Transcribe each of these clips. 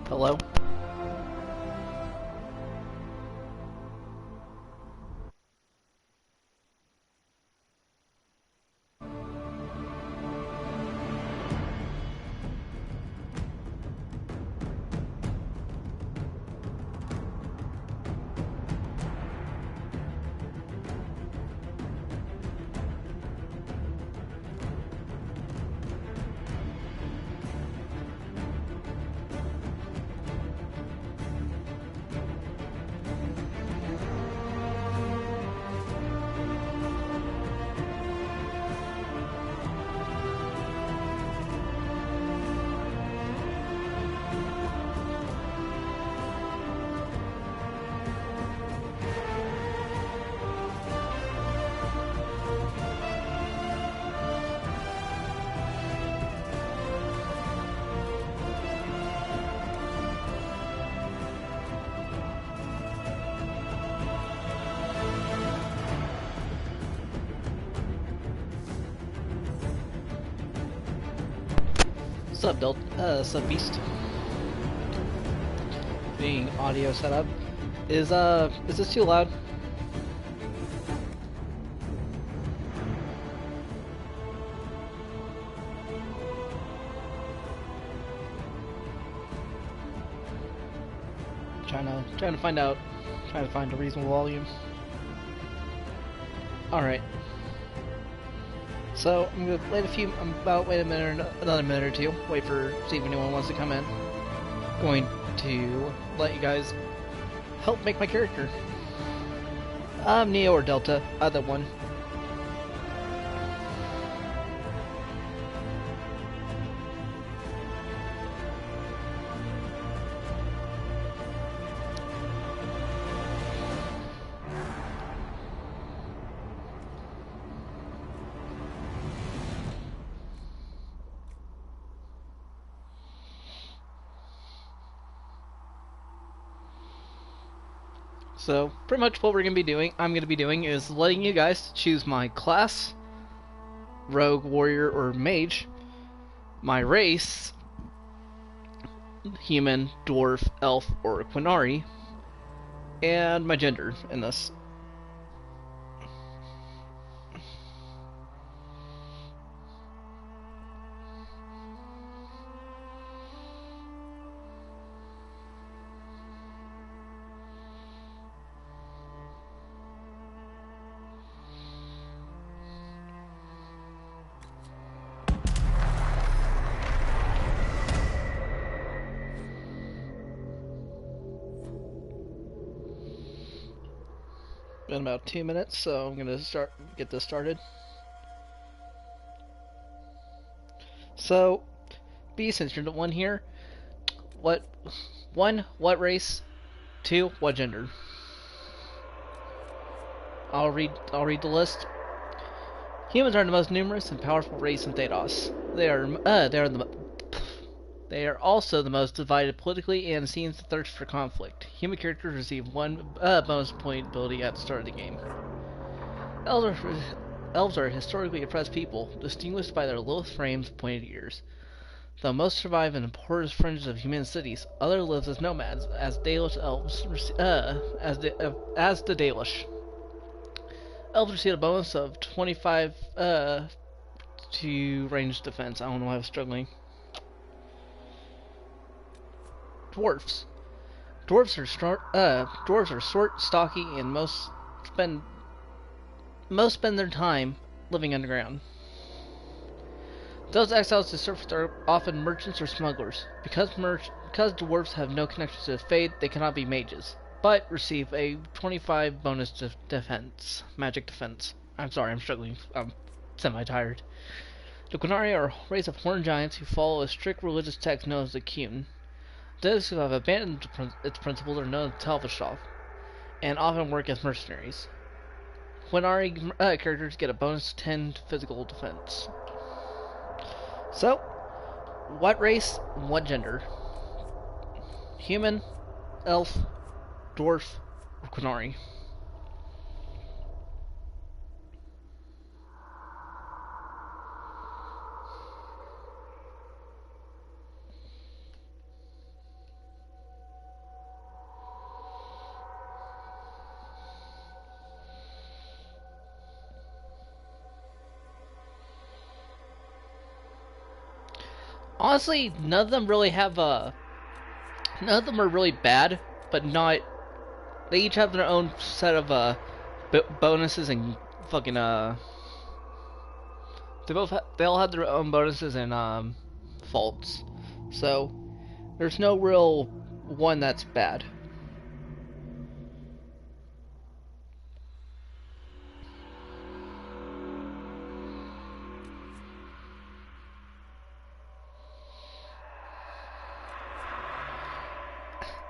Hello? What's up, what's up, Beast? Being audio setup. Is this too loud? Trying to find out, trying to find a reasonable volume. Alright. So, I'm gonna wait a minute, another minute or two, see if anyone wants to come in. Going to let you guys help make my character. Neo or Delta, either one. So, pretty much what I'm going to be doing is letting you guys choose my class, rogue, warrior, or mage, my race, human, dwarf, elf, or Qunari, and my gender in this. Been about 2 minutes, so I'm gonna get this started. So, B, since you're the one here, what what race? 2, what gender? I'll read the list. Humans are the most numerous and powerful race in Thedos. They are also the most divided politically and seems to thirst for conflict. Human characters receive one bonus point ability at the start of the game. Elves are, elves are historically oppressed people, distinguished by their little frames and pointed ears. Though most survive in the poorest fringes of human cities, others live as nomads, as Dalish elves, as the Dalish. Elves receive a bonus of 25 to range defense. I don't know why I was struggling. Dwarfs. Dwarves are short, stocky, and spend their time living underground. Those exiles to surface are often merchants or smugglers. Because dwarves have no connection to the Fade, they cannot be mages, but receive a 25 bonus magic defense. I'm sorry, I'm struggling. I'm semi-tired. The Qunari are a race of horned giants who follow a strict religious text known as the Qun. Those who have abandoned its principles are known as Talvashov, and often work as mercenaries. Qunari characters get a bonus 10 to physical defense. So, what race, what gender? Human, elf, dwarf, or Qunari? Honestly, none of them really have none of them are really bad, but not. They each have their own set of bonuses and fucking they all have their own bonuses and faults. So there's no real one that's bad.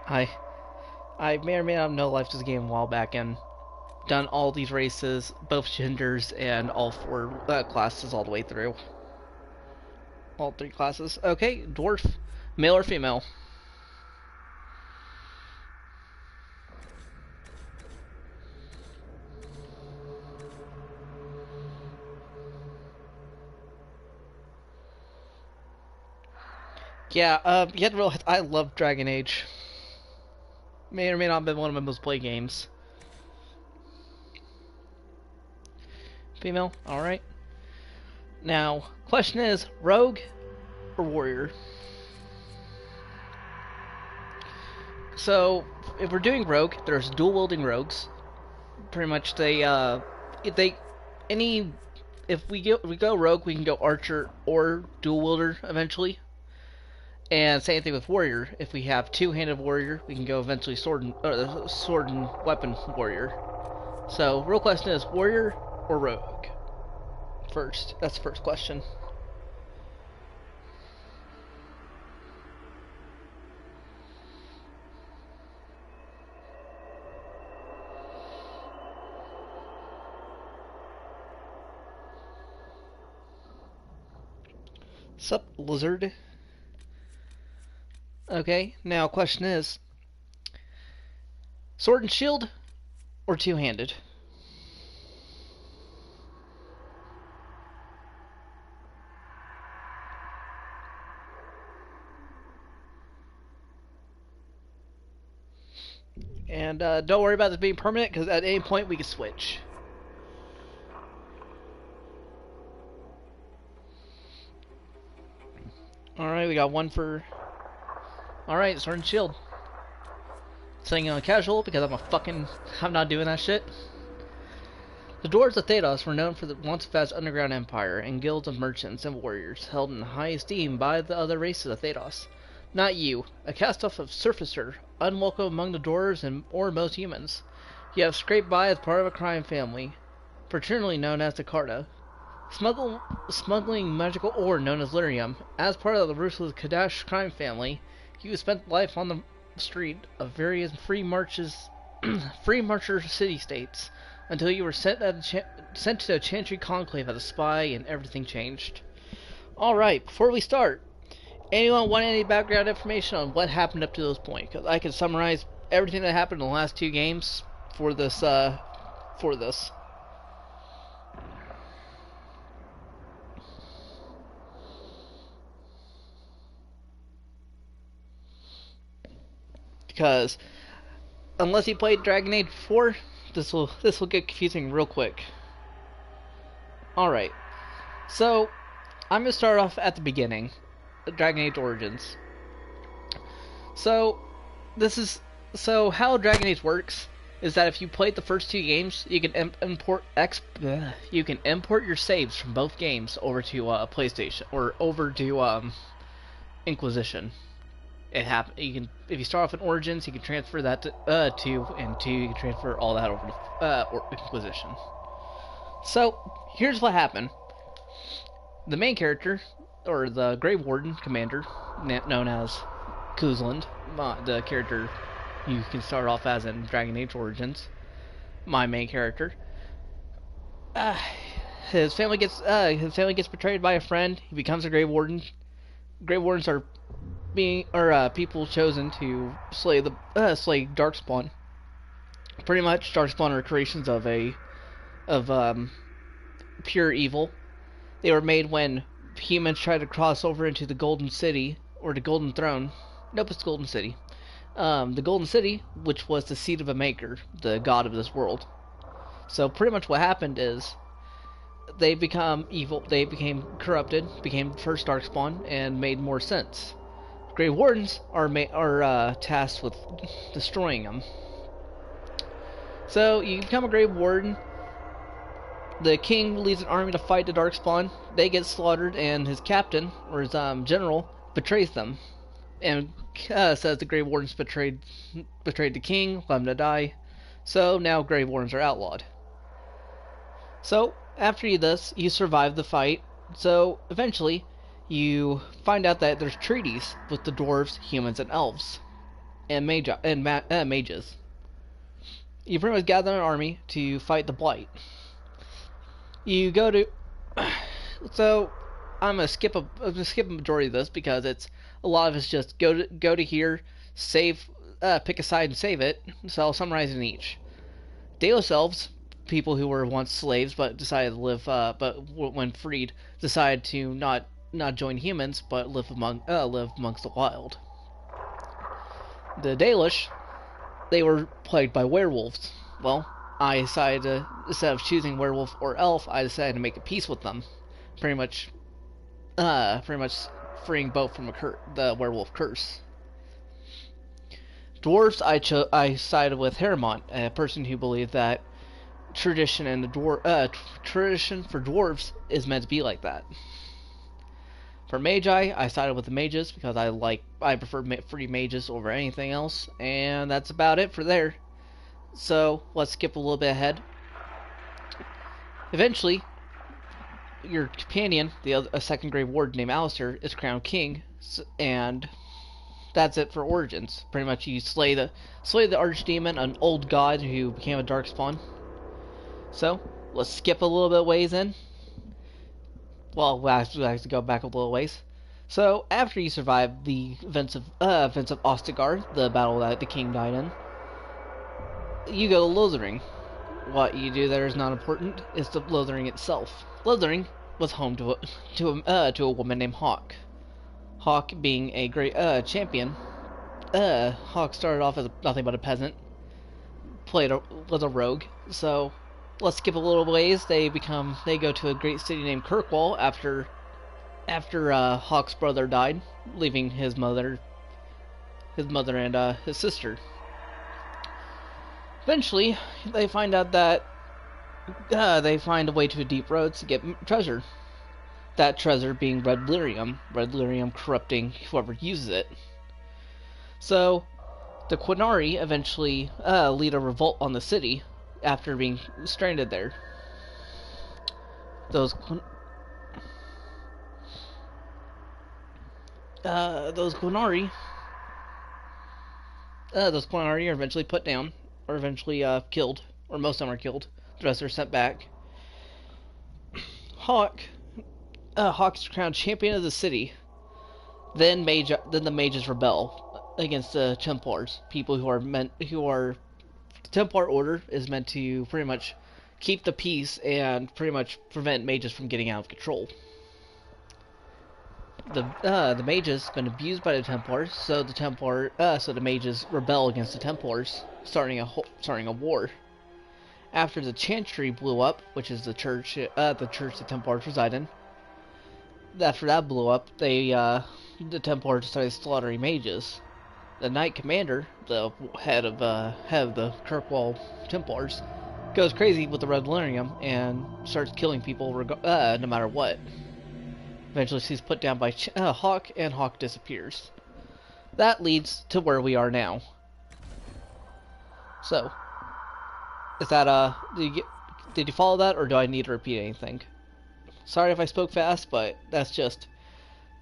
I I may or may not have no life this game a while back and done all these races, both genders and all four classes all the way through. All three classes. Okay, dwarf, male or female? Yeah, you have to realize I love Dragon Age. May or may not have been one of my most played games. Female, alright. Now, question is, rogue or warrior? So, if we're doing rogue, there's dual wielding rogues. Pretty much if we go rogue, we can go archer or dual wielder eventually. And same thing with warrior. If we have two-handed warrior, we can go eventually sword and weapon warrior. So, real question is warrior or rogue? First, that's the first question. Sup, lizard? Okay, now question is, sword and shield or two-handed? And don't worry about this being permanent, because at any point we can switch. Alright, we got one for... Alright, sword and shield. Setting on casual, because I'm not doing that shit. The dwarves of Thedos were known for the once vast underground empire and guilds of merchants and warriors held in high esteem by the other races of Thedos. Not you, a cast-off of Surfacer, unwelcome among the dwarves or most humans. You have scraped by as part of a crime family, fraternally known as the Carta. Smuggling magical ore known as lyrium. As part of the ruthless Kadash crime family, you spent life on the street of various free marcher city-states until you were sent to the Chantry Conclave as a spy and everything changed. Alright, before we start, anyone want any background information on what happened up to this point? Because I can summarize everything that happened in the last two games for this. Because unless you played Dragon Age before, this will get confusing real quick. Alright, so I'm going to start off at the beginning, Dragon Age Origins. So how Dragon Age works is that if you played the first two games, you can import your saves from both games over to PlayStation or over to Inquisition. You can, if you start off in Origins, you can transfer that to 2, and 2 you can transfer all that over to Inquisition. So here's what happened. The main character, or the Grey Warden commander, known as Kuzland, the character you can start off as in Dragon Age Origins, my main character. His family gets betrayed by a friend. He becomes a Grey Warden. Grey Wardens are people chosen to slay Darkspawn. Pretty much, Darkspawn are creations of pure evil. They were made when humans tried to cross over into the Golden City, or the Golden Throne. Nope, it's Golden City. The Golden City, which was the seat of a maker, the god of this world. So pretty much what happened is, they become evil. They became corrupted, became first Darkspawn, and made more sense. Grey Wardens are tasked with destroying them. So you become a Grey Warden. The king leads an army to fight the Darkspawn. They get slaughtered, and his captain or his general betrays them, and says the Grey Wardens betrayed the king, let him to die. So now Grey Wardens are outlawed. So after you this, you survive the fight. So eventually, you find out that there's treaties with the dwarves, humans, and elves, and mages. You pretty much gather an army to fight the Blight. You go to so I'm gonna skip a majority of this because it's a lot of it's just go to here, save, pick a side and save it. So I'll summarize in each. Delos elves, people who were once slaves but decided to live, but when freed, decided to not join humans but live amongst the wild. The Dalish, they were plagued by werewolves. Well, I decided to, instead of choosing werewolf or elf, I decided to make a peace with them. Pretty much freeing both from the werewolf curse. Dwarves, I sided with Heremont, a person who believed that tradition and tradition for dwarves is meant to be like that. For Magi, I sided with the mages because I prefer free mages over anything else, and that's about it for there. So let's skip a little bit ahead. Eventually, your companion, a second Grey Ward named Alistair, is crowned king, and that's it for origins. Pretty much, you slay the archdemon, an old god who became a darkspawn. So let's skip a little bit ways in. Well, we have to go back a little ways. So after you survive the events of Ostagar, the battle that the king died in, you go to Lothering. What you do there is not important. It's the Lothering itself. Lothering was home to a woman named Hawk. Hawk being a great champion. Hawk started off as nothing but a peasant. Was a rogue. So let's skip a little ways. They go to a great city named Kirkwall after Hawk's brother died, leaving his mother and his sister. Eventually, they find out that they find a way to a deep roads to get treasure. That treasure being red lyrium corrupting whoever uses it. So, the Quinari eventually lead a revolt on the city after being stranded there. Those Quinari are eventually put down, or eventually killed, or most of them are killed. The rest are sent back. Hawk's crowned champion of the city. Then the mages rebel against the Templars, people the Templar order is meant to pretty much keep the peace and pretty much prevent mages from getting out of control. The mages been abused by the Templars, so the mages rebel against the Templars, starting a war. After the Chantry blew up, which is the church the Templars reside in, after that blew up, the Templars started slaughtering mages. The Knight Commander, the head of the Kirkwall Templars, goes crazy with the red lyrium and starts killing people no matter what. Eventually, she's put down by Hawk, and Hawk disappears. That leads to where we are now. So, is that did you follow that, or do I need to repeat anything? Sorry if I spoke fast, but that's just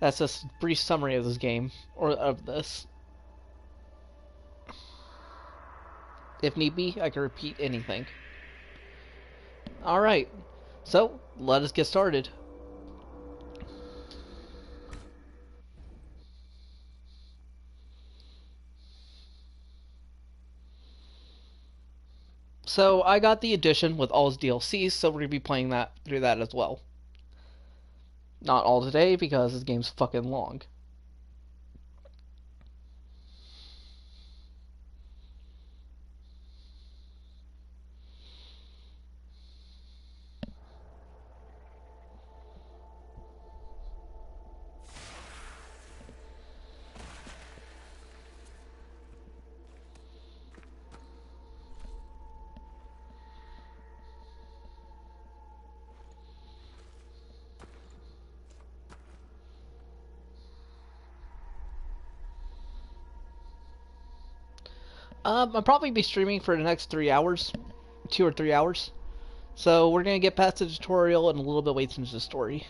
a brief summary of this game, or of this. If need be, I can repeat anything. Alright, so let us get started. So I got the edition with all its DLCs, so we're going to be playing through that as well. Not all today, because this game's fucking long. I'll probably be streaming for the next 3 hours, 2 or 3 hours. So we're gonna get past the tutorial and a little bit waits into the story.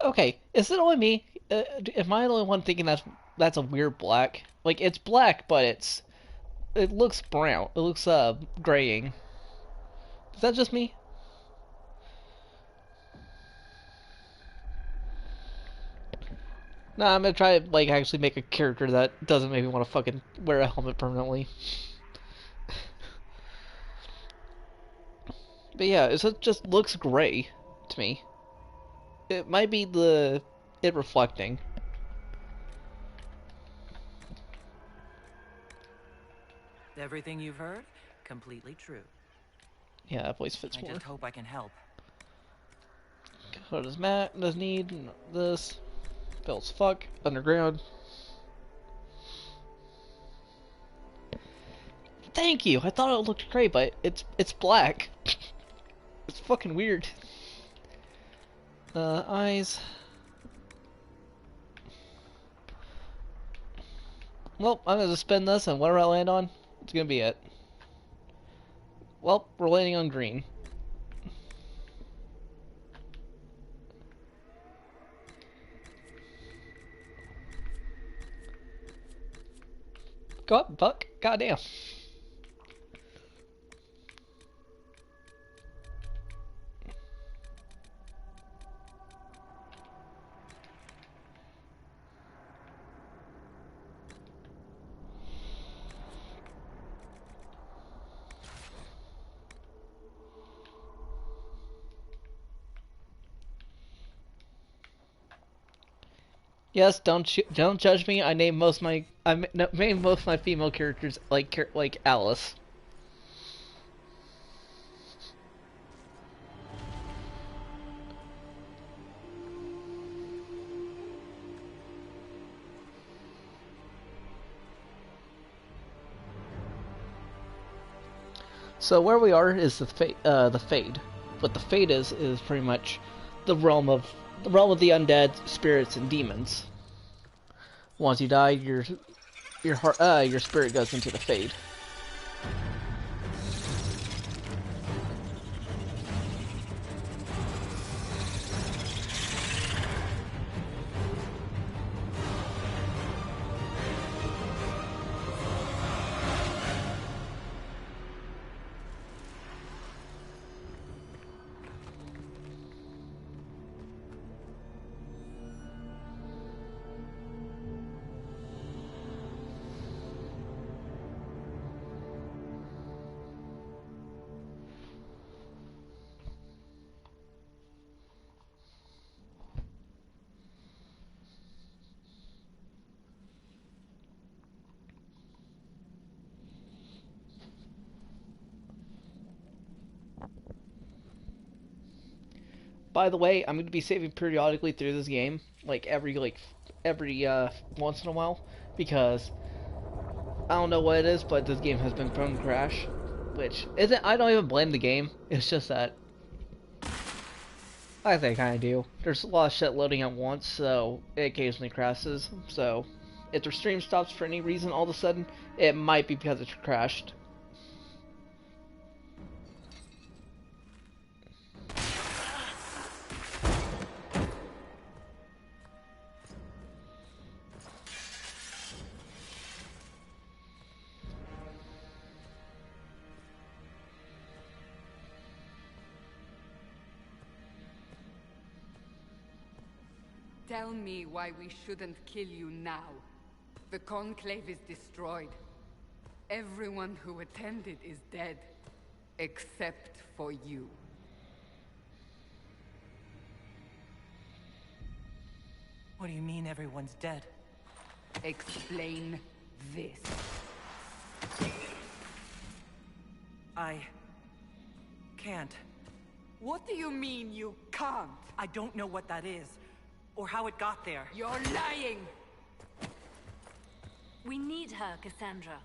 Okay, is it only me? Am I the only one thinking that's a weird black? Like it's black, but it looks brown. It looks graying. Is that just me? Nah, I'm gonna try to like actually make a character that doesn't make me want to fucking wear a helmet permanently. But yeah, it just looks gray to me. It might be it reflecting. Everything you've heard, completely true. Yeah, that voice fits I more. just hope I can help. What does Matt does need? This. Bill's fuck. Underground. Thank you. I thought it looked great, but it's black. It's fucking weird. Eyes. Well, I'm gonna spin this, and whatever I land on, it's gonna be it. Well, we're landing on green. Go up, Buck. Goddamn. Yes, don't judge me. I named most my named most of my female characters like Alice. So where we are is the Fade. What the Fade is pretty much the realm of the undead, spirits, and demons. Once you die, your spirit goes into the Fade. By the way, I'm going to be saving periodically through this game, every once in a while, because I don't know what it is, but this game has been prone to crash, which isn't. I don't even blame the game. It's just that I think I kind of do. There's a lot of shit loading at once, so it occasionally crashes. So if the stream stops for any reason, all of a sudden, it might be because it crashed. Tell me why we shouldn't kill you now. The Conclave is destroyed. Everyone who attended is dead. Except for you. What do you mean everyone's dead? Explain this. I can't. What do you mean you can't? I don't know what that is, or how it got there. You're lying! We need her, Cassandra.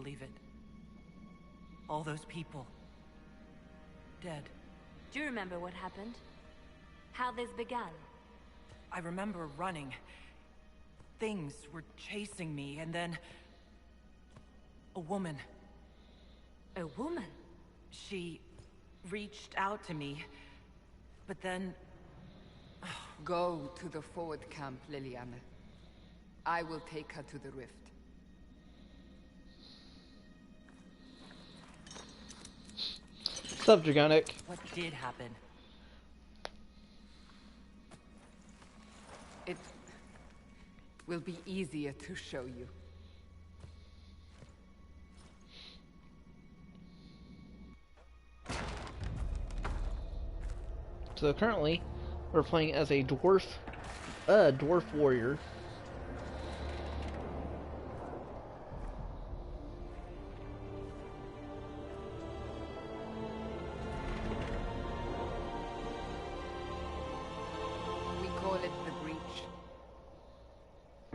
believe it. All those people. Dead. Do you remember what happened? How this began? I remember running. Things were chasing me, and then... a woman. A woman? She reached out to me, but then... Go to the forward camp, Liliana. I will take her to the rift. What's up, Dragonic? What did happen? It will be easier to show you. So currently, we're playing as a dwarf warrior. We call it the Breach.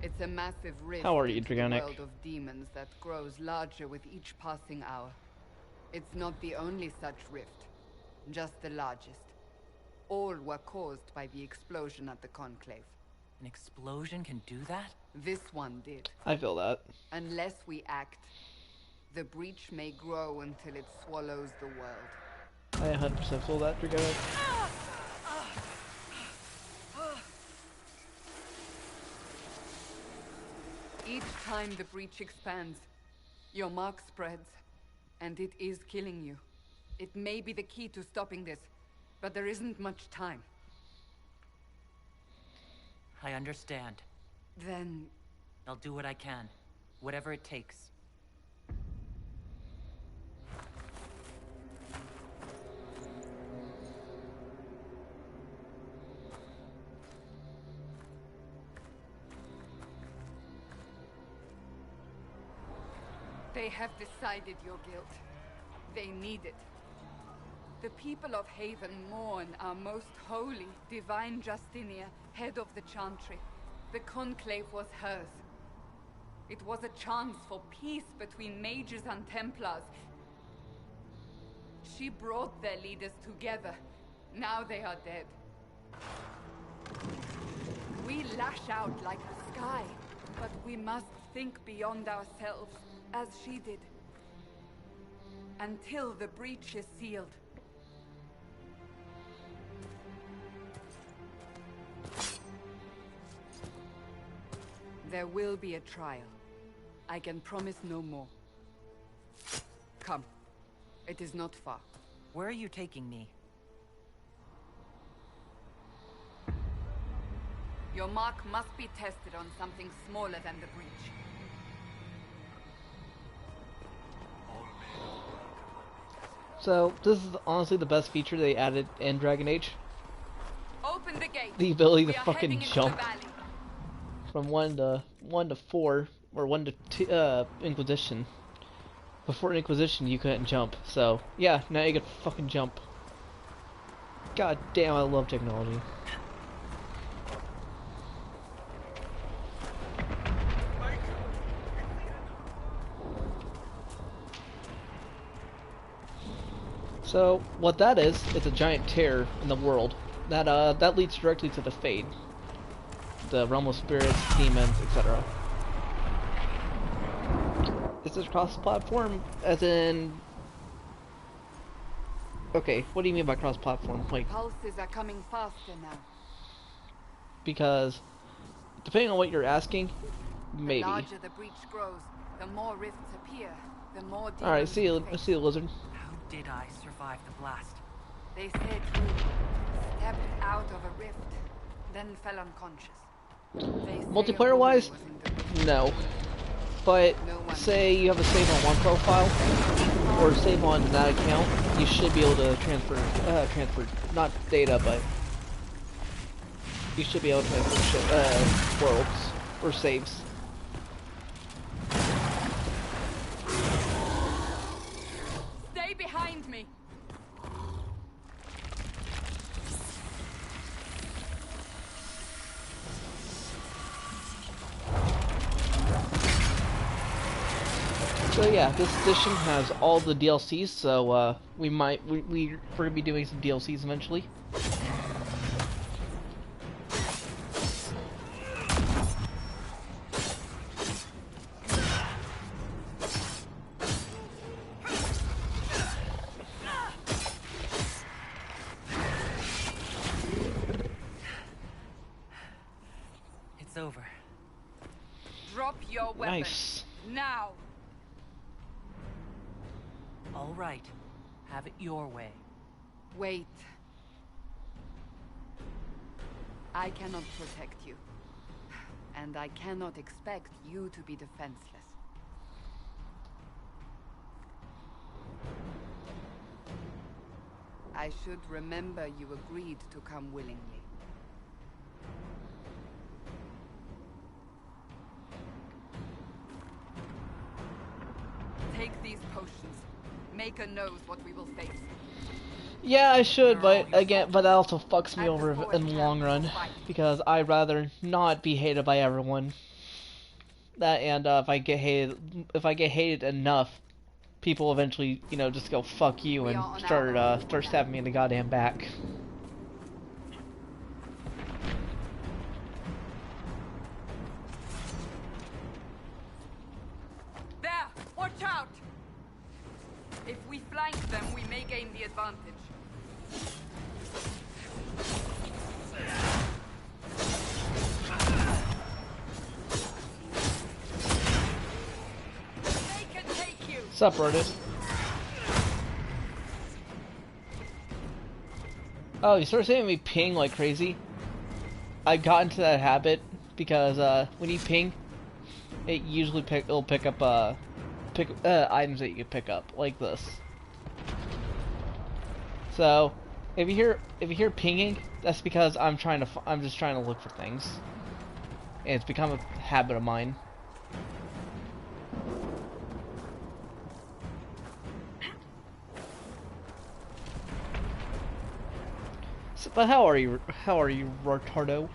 It's a massive rift How are you, into the Dragonic? world of demons that grows larger with each passing hour. It's not the only such rift, just the largest. All were caused by the explosion at the Conclave. An explosion can do that? This one did. I feel that. Unless we act, the breach may grow until it swallows the world. I 100% feel that, Dragonic. Each time the breach expands, your mark spreads, and it is killing you. It may be the key to stopping this, but there isn't much time. I understand. Then I'll do what I can. Whatever it takes. they have decided your guilt. They need it. The people of Haven mourn our most holy, divine Justinia, head of the Chantry. The Conclave was hers. It was a chance for peace between mages and Templars. She brought their leaders together. Now they are dead. We lash out like the sky, but we must think beyond ourselves, as she did. Until the breach is sealed. There will be a trial. I can promise no more. Come. It is not far. Where are you taking me? Your mark must be tested on something smaller than the breach. So, this is honestly the best feature they added in Dragon Age. Open the gate. The ability We to are fucking heading into jump the valley. from 1 to 4, or 1 to 2, Inquisition. Before Inquisition, you couldn't jump. So, yeah, now you can fucking jump. God damn, I love technology. So, what that is, it's a giant tear in the world. That leads directly to the Fade. The realm of spirits, demons, etc. Is this cross-platform? As in... Okay, what do you mean by cross-platform? Like, Pulses are coming faster now. because... Depending on what you're asking, The maybe. larger the breach grows, the more rifts appear, the more demons Alright, see you, we face. lizard. How did I survive the blast? They said you stepped out of a rift, then fell unconscious. They say a Multiplayer-wise, woman was in the rift. no. But, No one. say you have a save on one profile, or save on that account, you should be able to transfer, not data, but you should be able to transfer worlds, or saves. Stay behind me! So yeah, this edition has all the DLCs, so we're gonna be doing some DLCs eventually. It's over. Drop your weapon. Nice. Now. All right. Have it your way. Wait. I cannot protect you. And I cannot expect you to be defenseless. I should remember you agreed to come willingly. Take these potions. Maker knows what we will face. Yeah, I should, but again, but that also fucks me over in the long run, because I'd rather not be hated by everyone. That and if I get hated enough, people eventually, you know, just go fuck you and start stabbing me in the goddamn back. There! Watch out! If we flank them, we may gain the advantage. They can take you! Separated. Oh, you start seeing me ping like crazy. I got into that habit because when you ping, it usually it'll pick up items that you can pick up like this. So if you hear pinging, that's because I'm just trying to look for things, and it's become a habit of mine. So, but how are you, Retardo?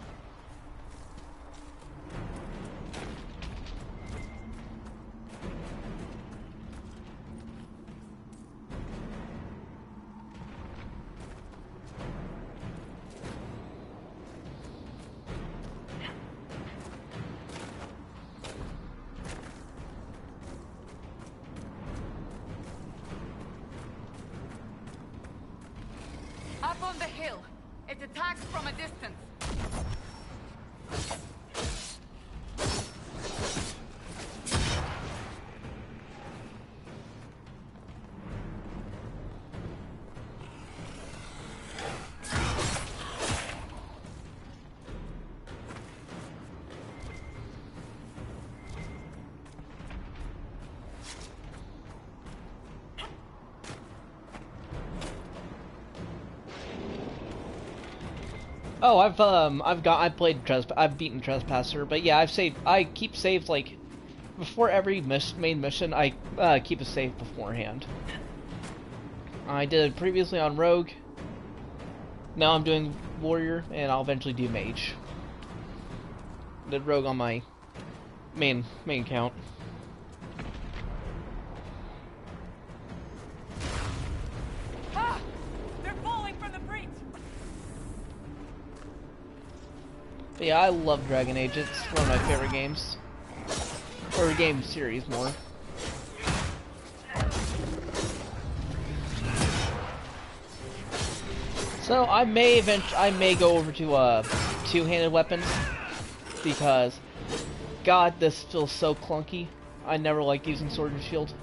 Up on the hill. It attacks from a distance. Oh, I've beaten Trespasser, but yeah, I keep saves like before every main mission. I keep a save beforehand. I did it previously on Rogue. Now I'm doing Warrior, and I'll eventually do Mage. Did Rogue on my main account. Ah! They're falling from the breach. But yeah, I love Dragon Age. It's one of my favorite games. Or game series, more. So I may go over to two-handed weapons because God, this feels so clunky. I never liked using sword and shield.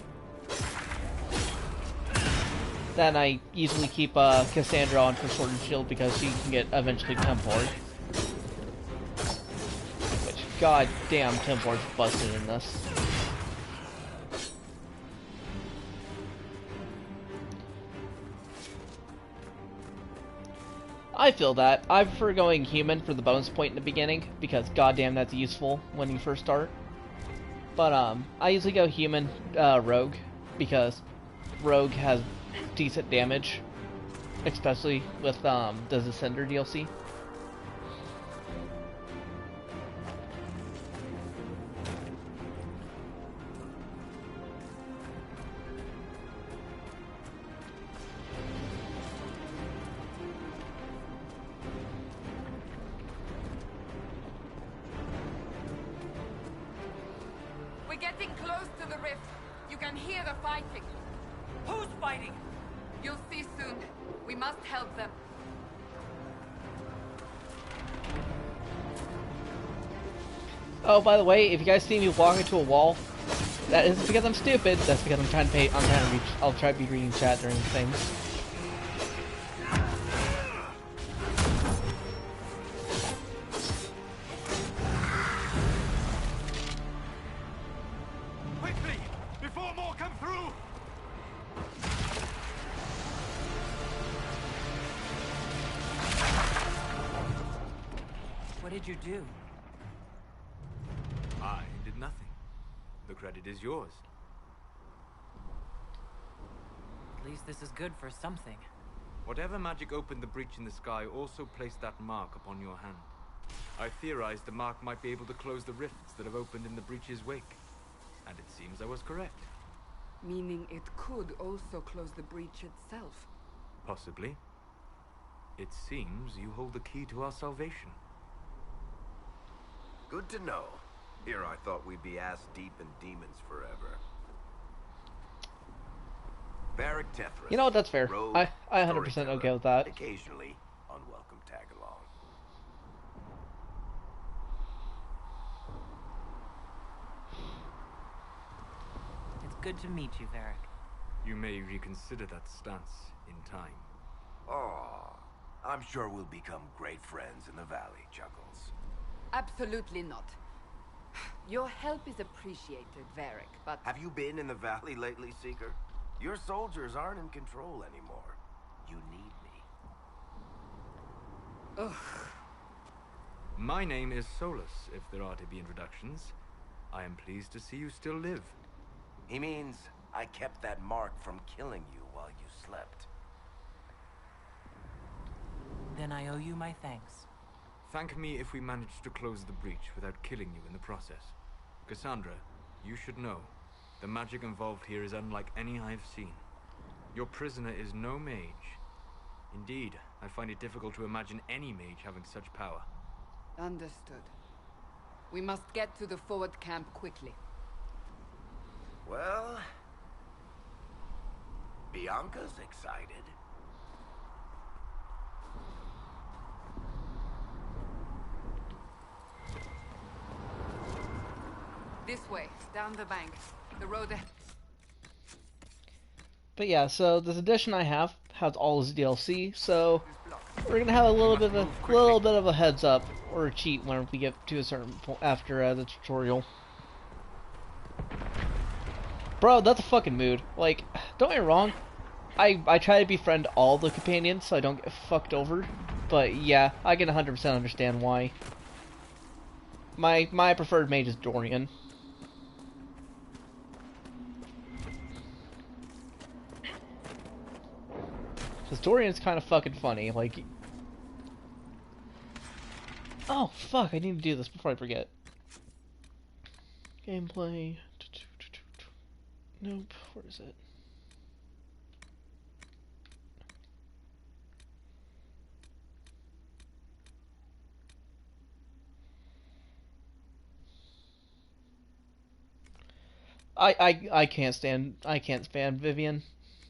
Then I usually keep Cassandra on for sword and shield because she can get eventually Templar. God damn, Templar's busted in this. I feel that. I prefer going human for the bonus point in the beginning, because goddamn that's useful when you first start. But I usually go human rogue, because rogue has decent damage, especially with the Descender DLC. We're getting close to the rift. You can hear the fighting. Who's fighting? You'll see soon. We must help them. Oh, by the way, if you guys see me walk into a wall, that isn't because I'm stupid. That's because I'm trying to pay. I'll try to be reading chat during things. Quickly, before more come through. What did you do? I did nothing. The credit is yours. At least this is good for something. Whatever magic opened the breach in the sky also placed that mark upon your hand. I theorized the mark might be able to close the rifts that have opened in the breach's wake. And it seems I was correct. Meaning it could also close the breach itself. Possibly. It seems you hold the key to our salvation. Good to know. Here I thought we'd be ass deep in demons forever. Varric Tethras. You know what? That's fair. Rogue, I 100% storyteller, okay with that. Occasionally, unwelcome tag along. It's good to meet you, Varric. You may reconsider that stance in time. Oh, I'm sure we'll become great friends in the valley, Chuckles. Absolutely not. Your help is appreciated, Varric, but... Have you been in the valley lately, Seeker? Your soldiers aren't in control anymore. You need me. Ugh. My name is Solus, if there are to be introductions. I am pleased to see you still live. He means I kept that mark from killing you while you slept. Then I owe you my thanks. Thank me if we manage to close the breach without killing you in the process. Cassandra, you should know, the magic involved here is unlike any I've seen. Your prisoner is no mage. Indeed, I find it difficult to imagine any mage having such power. Understood. We must get to the forward camp quickly. Well... Bianca's excited. This way, down the bank. The road ahead. But yeah, so this edition I have has all this DLC, so we're gonna have a little bit of a heads up or a cheat when we get to a certain point after the tutorial. Bro, that's a fucking mood. Like, don't get me wrong, I try to befriend all the companions so I don't get fucked over, but yeah, I can 100% understand why. My preferred mage is Dorian. Because Dorian's kind of fucking funny, like... Oh, fuck, I need to do this before I forget. Gameplay... Nope, where is it? I can't stand Vivian.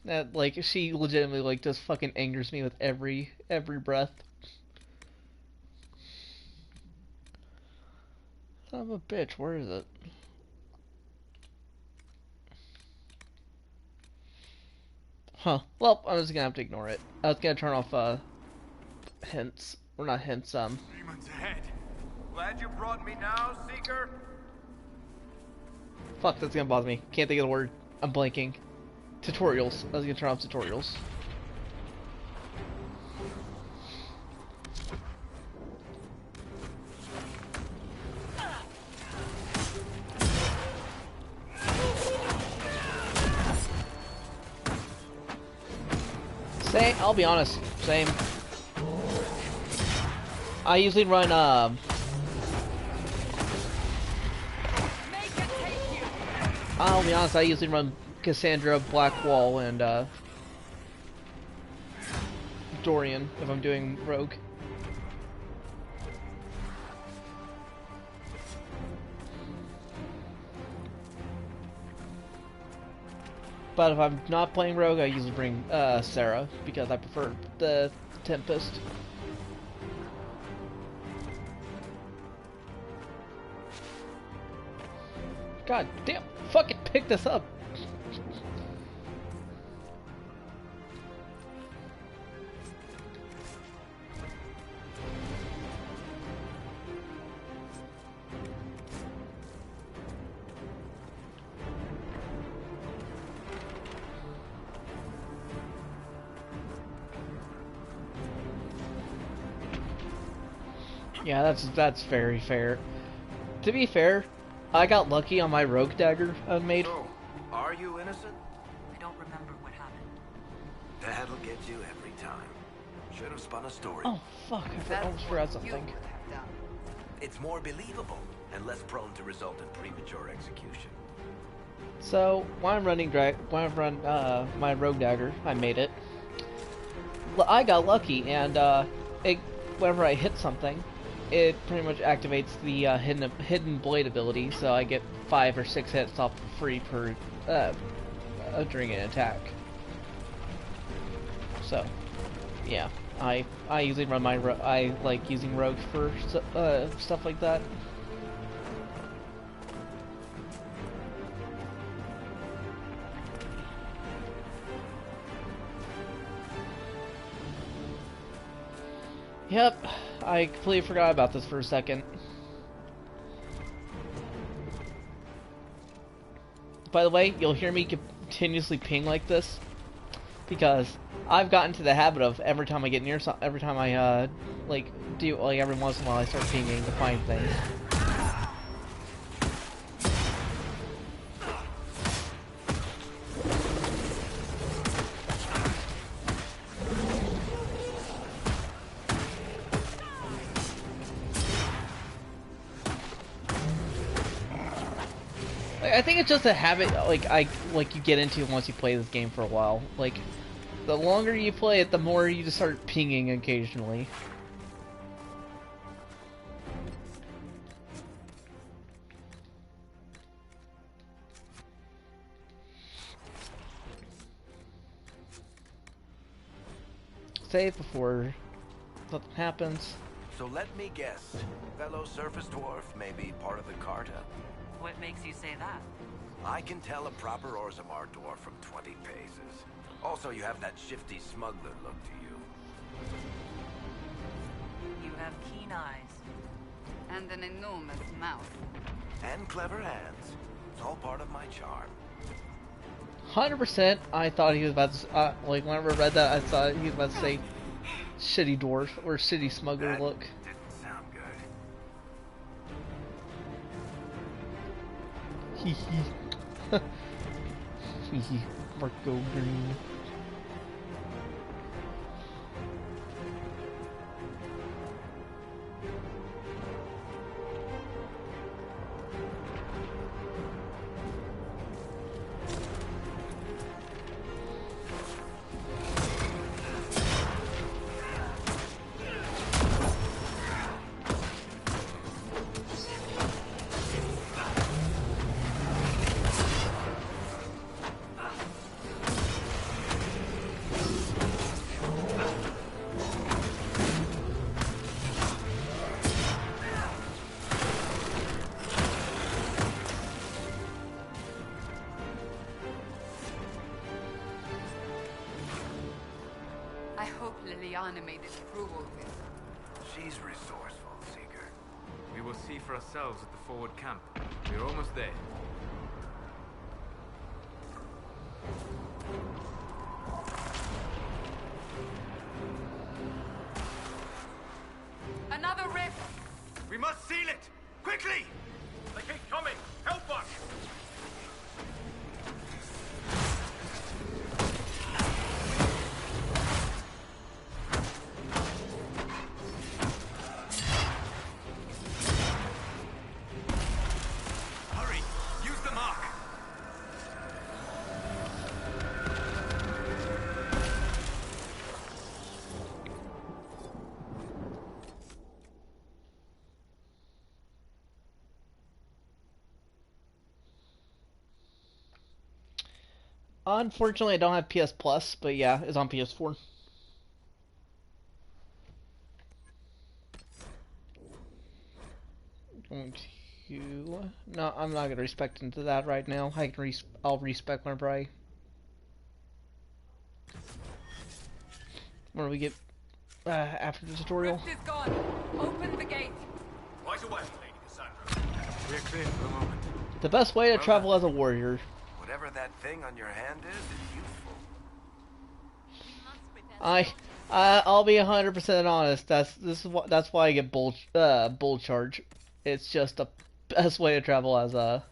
That, like, she legitimately, like, just fucking angers me with every breath. Son of a bitch, where is it? Huh. Well, I'm just gonna have to ignore it. I was gonna turn off, hints. Or not hints, Demons ahead. Glad you brought me now, Seeker. Fuck, that's gonna bother me. Can't think of the word. I'm blanking. Tutorials. I was gonna turn off tutorials. Same. I'll be honest. Same. I usually run I'll be honest, I usually run Cassandra, Blackwall, and Dorian if I'm doing Rogue. But if I'm not playing Rogue, I usually bring Sarah because I prefer the Tempest. God damn! Fucking pick this up. Yeah, that's very fair. To be fair, I got lucky on my rogue dagger I made. So, are you innocent? I don't remember what happened. That'll get you every time. Should have spun a story. Oh fuck! I almost forgot something. It's more believable and less prone to result in premature execution. So when I'm running my rogue dagger, I made it. I got lucky, and whenever I hit something, it pretty much activates the hidden blade ability, so I get 5 or 6 hits off for free per during an attack. So, yeah, I usually run I like using rogues for stuff like that. Yep, I completely forgot about this for a second. By the way, you'll hear me continuously ping like this because I've gotten to the habit of every time I get near every time I every once in a while I start pinging to find things. I think it's just a habit you get into once you play this game for a while. Like, the longer you play it, the more you just start pinging occasionally. Save before something happens. So let me guess. Fellow surface dwarf may be part of the Carta. What makes you say that? I can tell a proper Orzammar dwarf from 20 paces. Also, you have that shifty smuggler look to you. You have keen eyes. And an enormous mouth. And clever hands. It's all part of my charm. 100%. I thought he was about to. Whenever I read that, I thought he was about to say shitty dwarf or shitty smuggler That look. didn't sound good. Hee hee. Hee hee. Marco Green. I hope Liliana made it through all this. She's resourceful, Seeker. We will see for ourselves at the forward camp. We're almost there. Another rift! We must seal it! Quickly! They keep coming! Help us! Hurry! Use the mark! Unfortunately, I don't have PS Plus, but yeah, it's on PS4. Going to... No, I'm not gonna respect into that right now. I'll respect whenever I... When we get after the tutorial. Rift is gone. Open the gate. Right away, Lady Cassandra. We're clear for the moment. The best way to travel as a warrior. Whatever that thing on your hand is useful. I'll be 100% honest. That's why I get bull charge. It's just the best way to travel as a.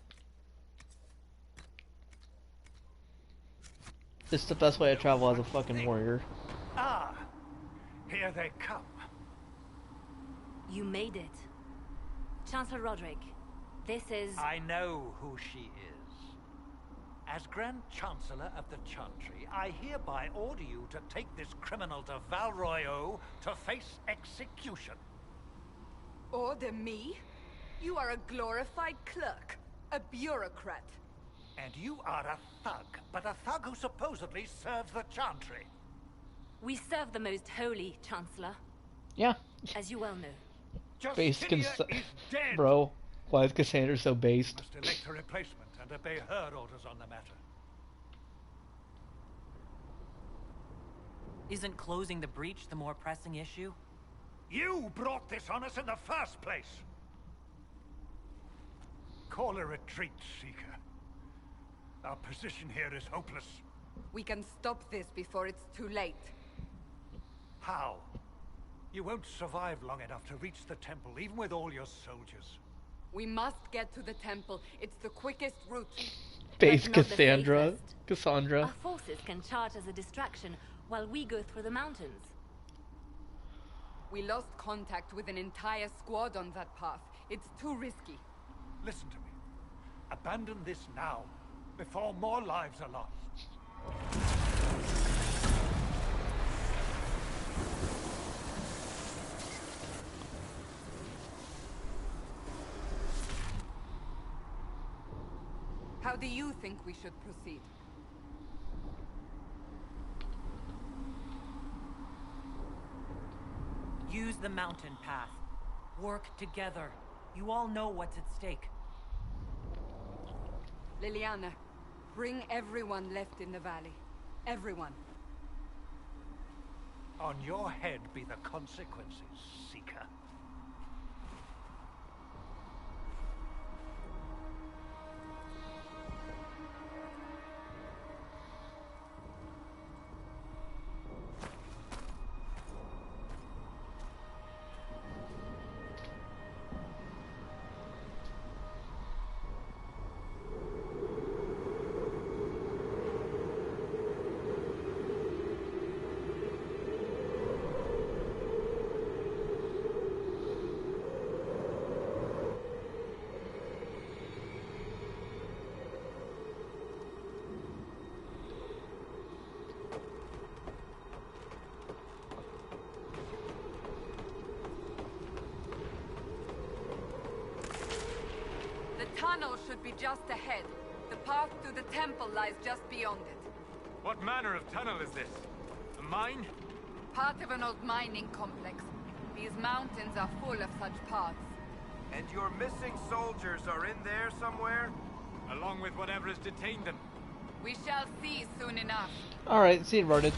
It's the best way to travel as a fucking warrior. Ah, here they come. You made it. Chancellor Roderick, this is... I know who she is. As Grand Chancellor of the Chantry, I hereby order you to take this criminal to Val Royeaux to face execution. Order me? You are a glorified clerk. A bureaucrat. And you are a thug, but a thug who supposedly serves the Chantry. We serve the most holy, Chancellor, Yeah, as you well know. Justinia is dead. bro. Why is Cassandra so based? Must elect a replacement and obey her orders on the matter. Isn't closing the breach the more pressing issue? You brought this on us in the first place. Call a retreat, Seeker. Our position here is hopeless. We can stop this before it's too late. How? You won't survive long enough to reach the temple, even with all your soldiers. We must get to the temple. It's the quickest route. Base But not the Cassandra. safest. Cassandra. Our forces can charge as a distraction while we go through the mountains. We lost contact with an entire squad on that path. It's too risky. Listen to me. Abandon this now, before more lives are lost. How do you think we should proceed? Use the mountain path. Work together. You all know what's at stake. Leliana, bring everyone left in the valley. Everyone. On your head be the consequences, Seeker. The tunnel should be just ahead. The path to the temple lies just beyond it. What manner of tunnel is this? A mine? Part of an old mining complex. These mountains are full of such paths. And your missing soldiers are in there somewhere? Along with whatever has detained them. We shall see soon enough. Alright, see you, Roded.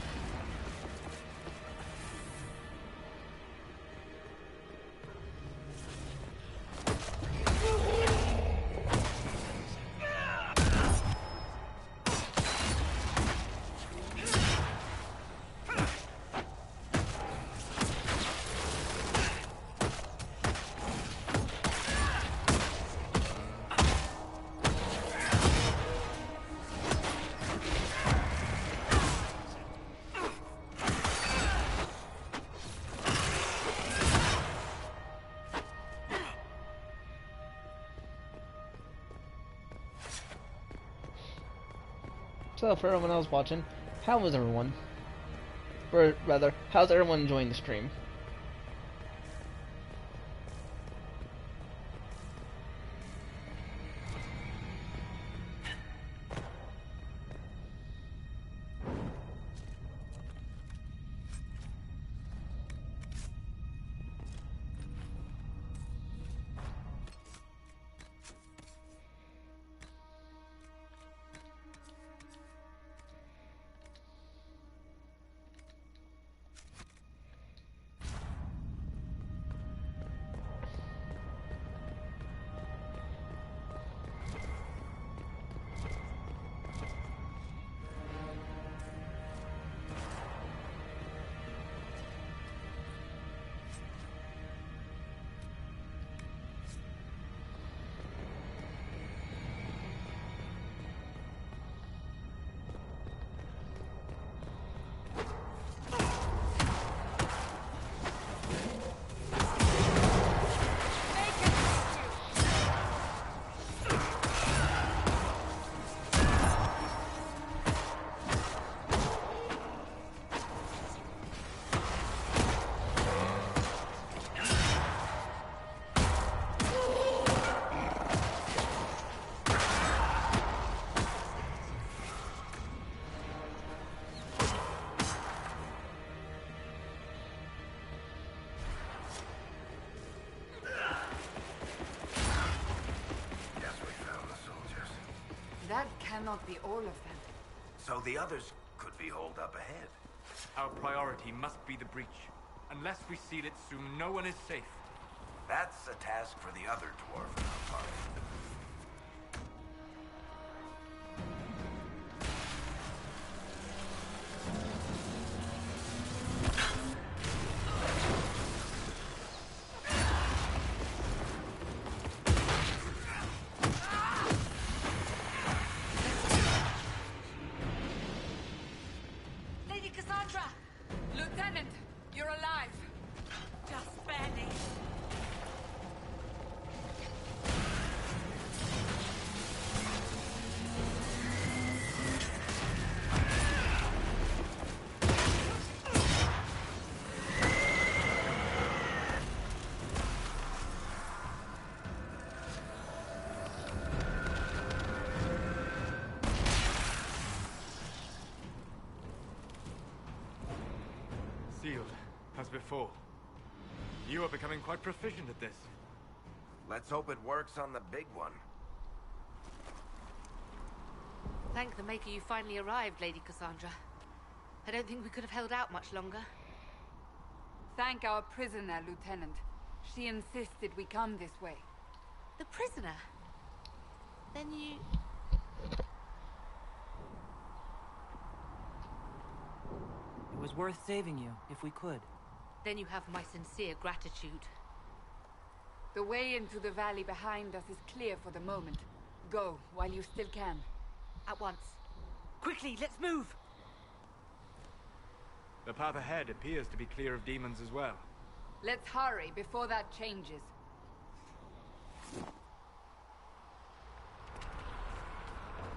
So for everyone else watching, how was everyone? Or rather, how's everyone enjoying the stream? cannot be all of them. So the others could be holed up ahead. Our priority must be the breach. Unless we seal it soon, no one is safe. That's a task for the other dwarf in our party. Lady Cassandra! Lieutenant, you're alive. Just barely. Sealed, as before. You are becoming quite proficient at this. Let's hope it works on the big one. Thank the Maker you finally arrived, Lady Cassandra. I don't think we could have held out much longer. Thank our prisoner, Lieutenant. She insisted we come this way. The prisoner? Then you... It was worth saving you, if we could. Then you have my sincere gratitude. The way into the valley behind us is clear for the moment. Go, while you still can. At once. Quickly, let's move! The path ahead appears to be clear of demons as well. Let's hurry before that changes.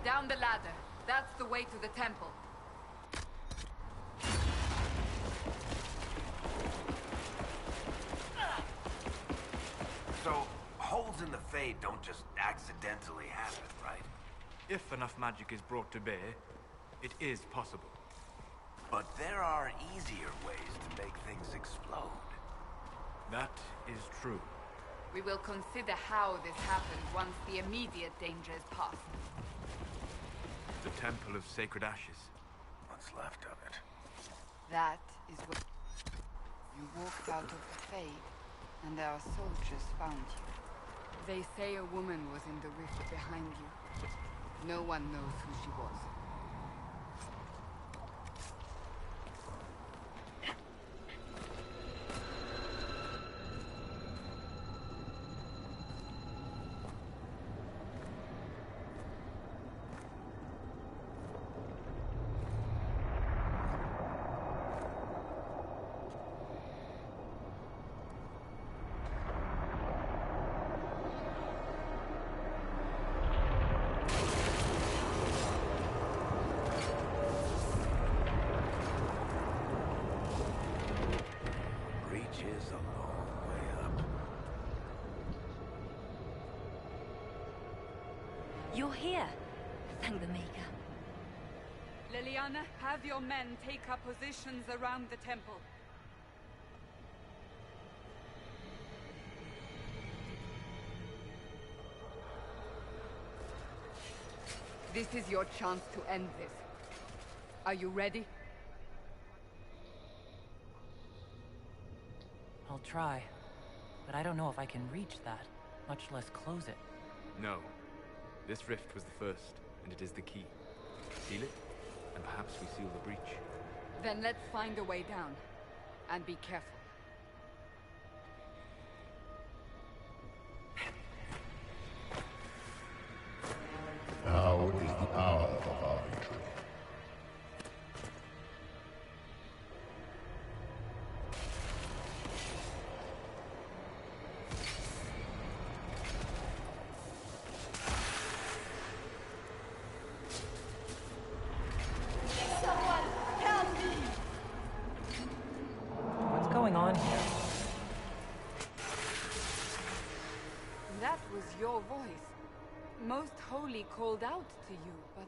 Down the ladder. That's the way to the temple. So, holes in the Fade don't just accidentally happen, right? If enough magic is brought to bear, it is possible. But there are easier ways to make things explode. That is true. We will consider how this happens once the immediate danger is past. The Temple of Sacred Ashes. What's left of it? That is what... You walked out of the Fade, and our soldiers found you. They say a woman was in the rift behind you. No one knows who she was. Is a long way up. You're here. Thank the Maker. Leliana, have your men take up positions around the temple. This is your chance to end this. Are you ready? I'll try. But I don't know if I can reach that, much less close it. No. This rift was the first, and it is the key. Seal it, and perhaps we seal the breach. Then let's find a way down. And be careful. Now is the hour of our victory. What's going on here? That was your voice. Most Holy called out to you, but...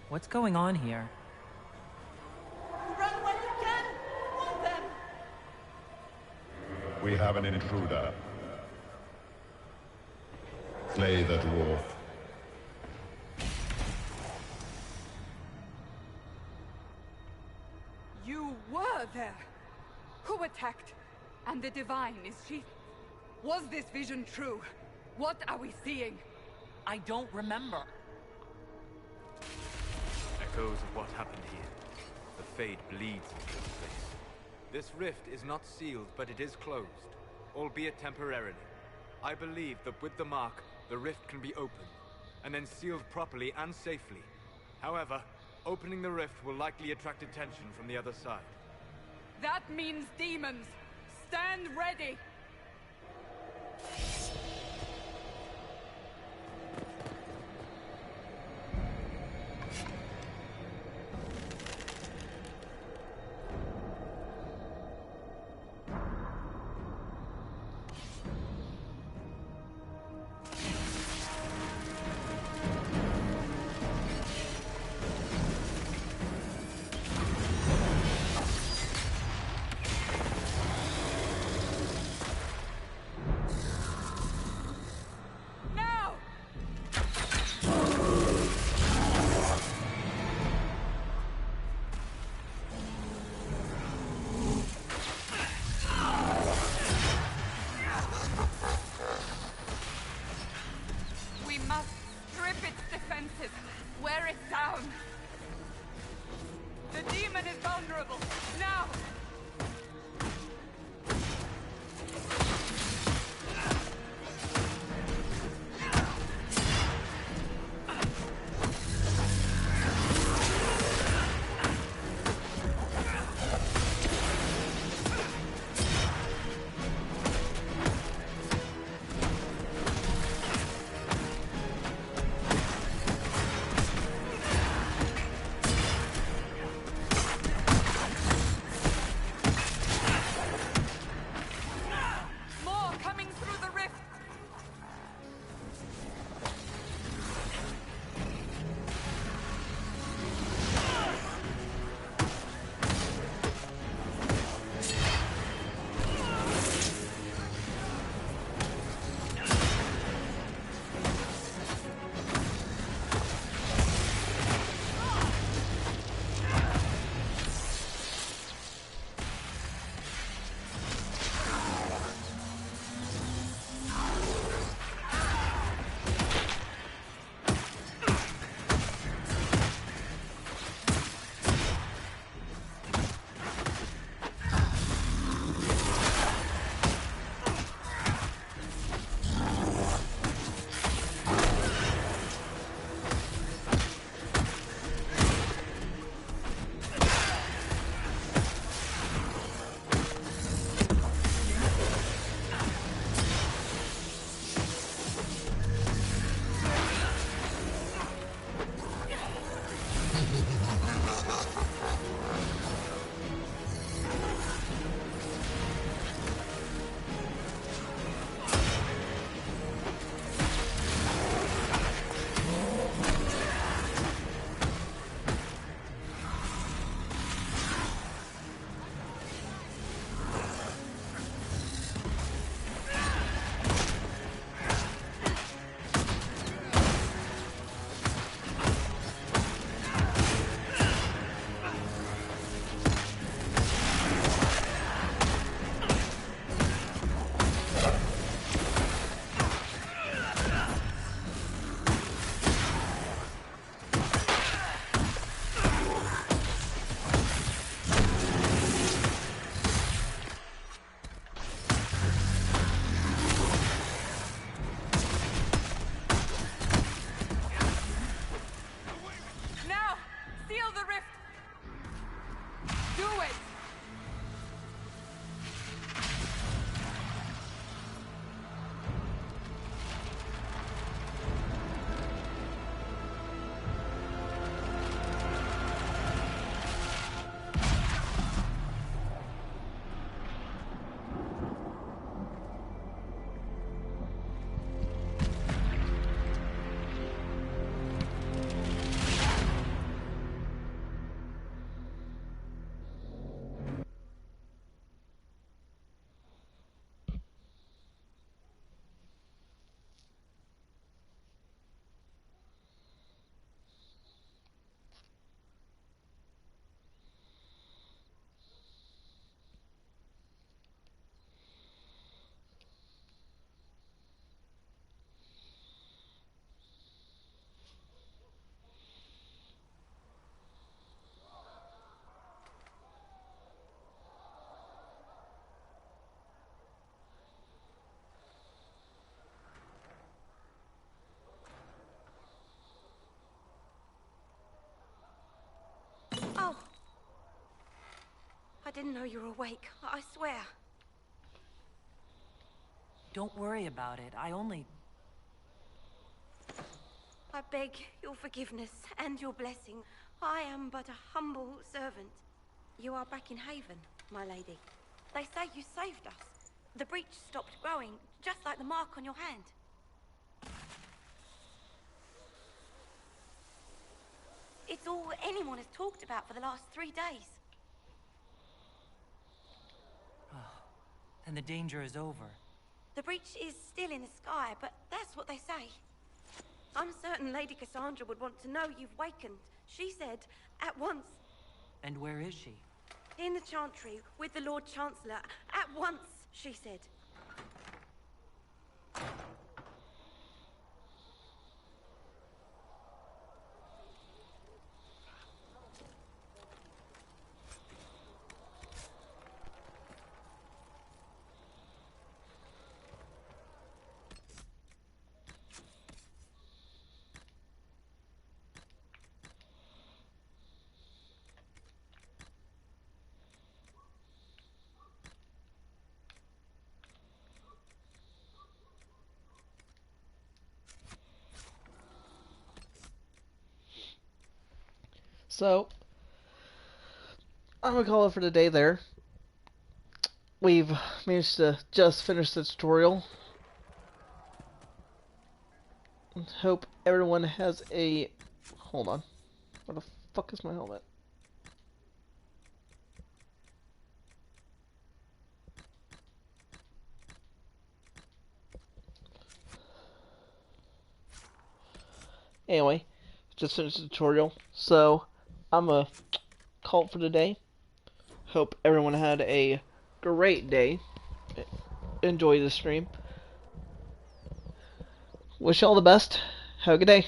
What's going on here? Run when you can! We have an intruder. Slay the dwarf. You were there! Who attacked? And the Divine, is she... Was this vision true? What are we seeing? I don't remember. Echoes of what happened here. The Fade bleeds into this place. This rift is not sealed, but it is closed, albeit temporarily. I believe that with the mark, the rift can be opened, and then sealed properly and safely. However, opening the rift will likely attract attention from the other side. That means demons! Stand ready! didn't know you were awake. I swear. Don't worry about it. I beg your forgiveness and your blessing. I am but a humble servant. You are back in Haven, my lady. They say you saved us. The breach stopped growing, just like the mark on your hand. It's all anyone has talked about for the last 3 days. And the danger is over. The breach is still in the sky, but that's what they say. I'm certain Lady Cassandra would want to know you've wakened. She said, at once. And where is she? In the Chantry, with the Lord Chancellor. At once, she said. So, I'm gonna call it for the day there. We've managed to just finish the tutorial. Hope everyone has a... Hold on. Where the fuck is my helmet? Anyway, just finished the tutorial, so I'm gonna call it for the day. Hope everyone had a great day. Enjoy the stream. Wish you all the best. Have a good day.